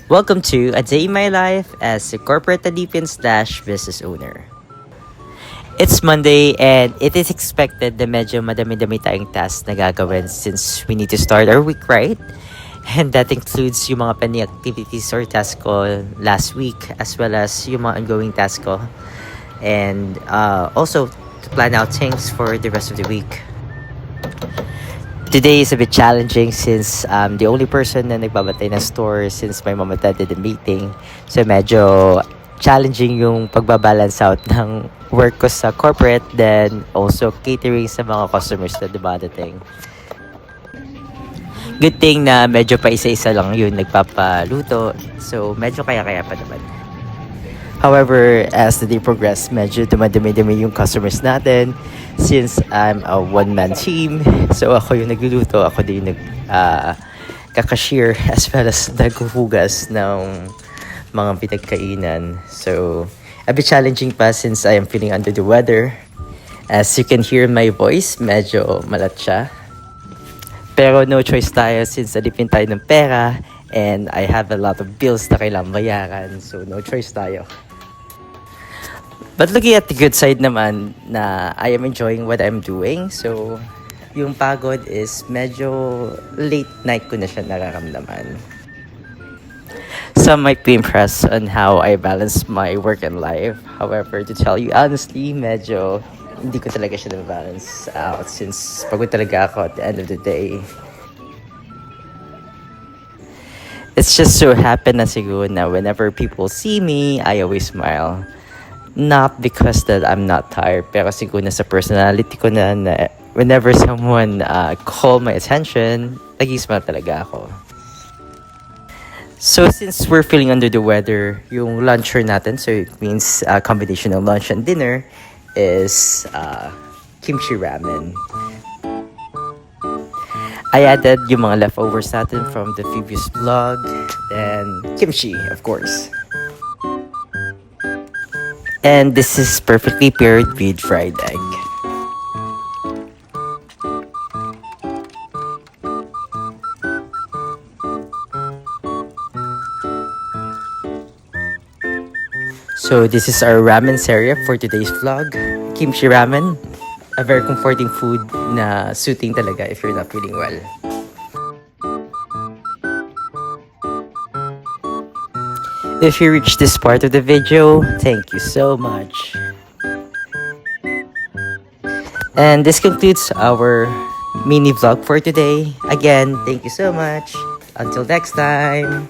Welcome to A Day in My Life as a corporate Adipian slash business owner. It's Monday and it is expected na medyo madami-dami tayong tasks na gagawin since we need to start our week, right? And that includes yung mga pending activities or tasks ko last week as well as yung mga ongoing tasks ko. And also to plan out things for the rest of the week. Today is a bit challenging since I'm the only person na nagbabantay ng store since my mom attended the meeting. So medyo challenging yung pagbabalance out ng work ko sa corporate then also catering sa mga customers na dumadating. Good thing na medyo pa isa-isa lang yun nagpapaluto. So medyo kaya-kaya pa naman. However, as the day progressed, medyo dumadami-dami yung customers natin since I'm a one-man team. So ako yung nagluluto, ako din yung kakashier as well as naghuhugas ng mga pinagkainan. So a bit challenging pa since I am feeling under the weather. As you can hear my voice, medyo malat siya. Pero no choice tayo since alipin tayo ng pera and I have a lot of bills na kailangan bayaran. So no choice tayo. But looking at the good side naman na I am enjoying what I'm doing. So, yung pagod is medyo late night ko na siya nararamdaman. Some might be impressed on how I balance my work and life. However, to tell you honestly, medyo hindi ko talaga siya na-balance out since pagod talaga ako at the end of the day. It's just so happen na siguro na whenever people see me, I always smile. Not because that I'm not tired, pero siguro na sa personality ko na whenever someone call my attention, nag-smile talaga ako. So since we're feeling under the weather, yung luncher natin, so it means a combination of lunch and dinner, is kimchi ramen. I added yung mga leftovers natin from the previous vlog, and kimchi, of course. And this is perfectly paired with fried egg. So this is our ramen seria for today's vlog. Kimchi ramen, a very comforting food na suiting talaga if you're not feeling well. If you reached this part of the video, thank you so much. And this concludes our mini vlog for today. Again, thank you so much. Until next time.